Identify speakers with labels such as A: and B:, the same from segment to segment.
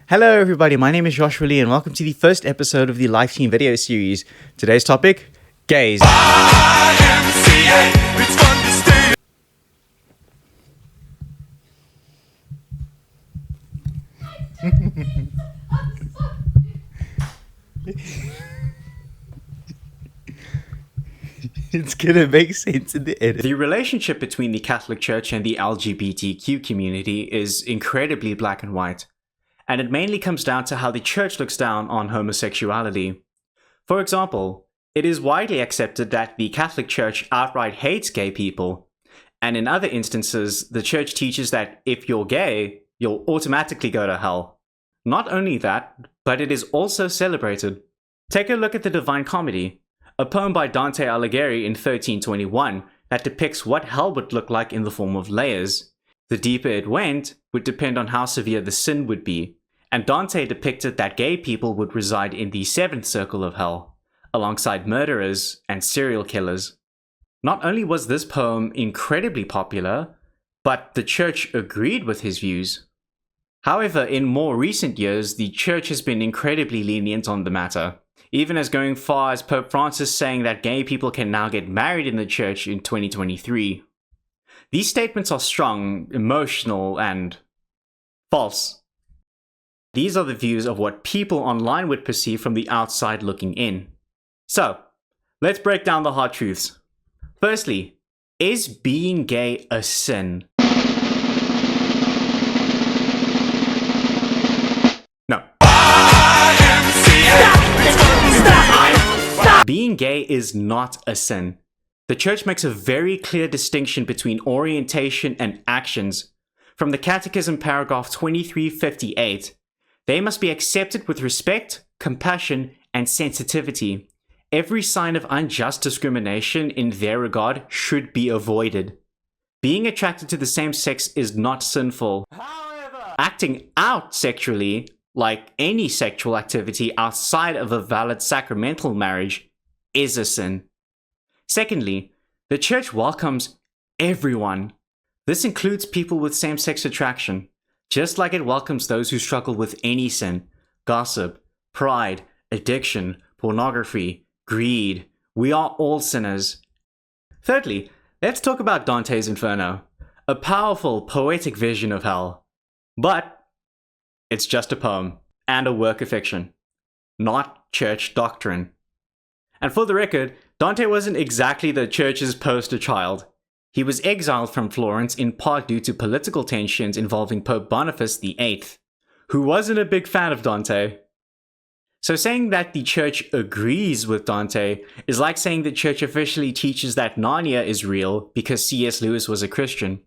A: Hello everybody, my name is Joshua Lee and welcome to the first episode of the Life Team video series. Today's topic, gays. It's fun to stay. It's gonna make sense in the edit. The relationship between the Catholic Church and the LGBTQ community is incredibly black and white. And it mainly comes down to how the church looks down on homosexuality. For example, it is widely accepted that the Catholic Church outright hates gay people, and in other instances, the church teaches that if you're gay, you'll automatically go to hell. Not only that, but it is also celebrated. Take a look at the Divine Comedy, a poem by Dante Alighieri in 1321 that depicts what hell would look like in the form of layers. The deeper it went would depend on how severe the sin would be, and Dante depicted that gay people would reside in the seventh circle of hell, alongside murderers and serial killers. Not only was this poem incredibly popular, but the church agreed with his views. However, in more recent years, the church has been incredibly lenient on the matter, even as going far as Pope Francis saying that gay people can now get married in the church in 2023. These statements are strong, emotional, and false. These are the views of what people online would perceive from the outside looking in. So, let's break down the hard truths. Firstly, is being gay a sin? No. Being gay is not a sin. The church makes a very clear distinction between orientation and actions. From the Catechism paragraph 2358, they must be accepted with respect, compassion, and sensitivity. Every sign of unjust discrimination in their regard should be avoided. Being attracted to the same sex is not sinful. However, acting out sexually, like any sexual activity outside of a valid sacramental marriage, is a sin. Secondly, the church welcomes everyone. This includes people with same-sex attraction, just like it welcomes those who struggle with any sin: gossip, pride, addiction, pornography, greed. We are all sinners. Thirdly, let's talk about Dante's Inferno, a powerful, poetic vision of hell. But it's just a poem and a work of fiction, not church doctrine. And for the record, Dante wasn't exactly the church's poster child. He was exiled from Florence in part due to political tensions involving Pope Boniface VIII, who wasn't a big fan of Dante. So saying that the church agrees with Dante is like saying the church officially teaches that Narnia is real because C.S. Lewis was a Christian,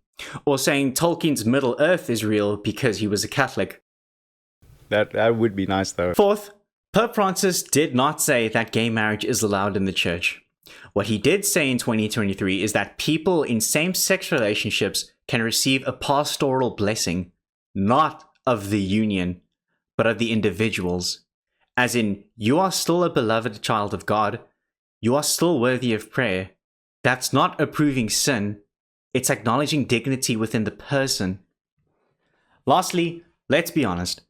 A: or saying Tolkien's Middle-earth is real because he was a Catholic. That would be nice though. Fourth, Pope Francis did not say that gay marriage is allowed in the church. What he did say in 2023 is that people in same-sex relationships can receive a pastoral blessing, not of the union, but of the individuals. As in, you are still a beloved child of God, you are still worthy of prayer. That's not approving sin, it's acknowledging dignity within the person. Lastly, let's be honest,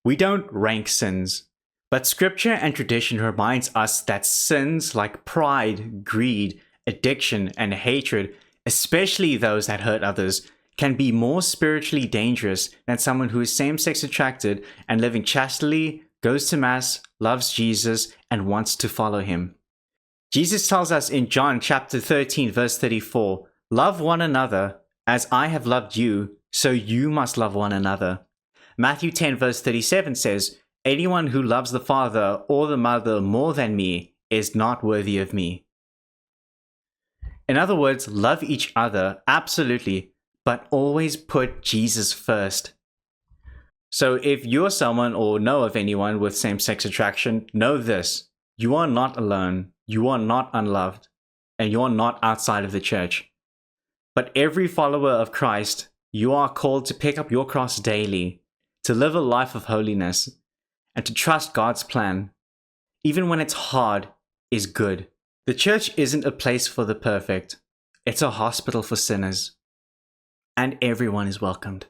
A: we don't rank sins. But scripture and tradition reminds us that sins like pride, greed, addiction, and hatred, especially those that hurt others, can be more spiritually dangerous than someone who is same-sex attracted and living chastely, goes to mass, loves Jesus, and wants to follow him. Jesus tells us in John chapter 13 verse 34, "Love one another as I have loved you, so you must love one another." Matthew 10 verse 37 says, "Anyone who loves the father or the mother more than me is not worthy of me." In other words, love each other, absolutely, but always put Jesus first. So if you're someone or know of anyone with same-sex attraction, know this: you are not alone, you are not unloved, and you are not outside of the church. But every follower of Christ, you are called to pick up your cross daily, to live a life of holiness, and to trust God's plan, even when it's hard, is good. The church isn't a place for the perfect. It's a hospital for sinners. And everyone is welcomed.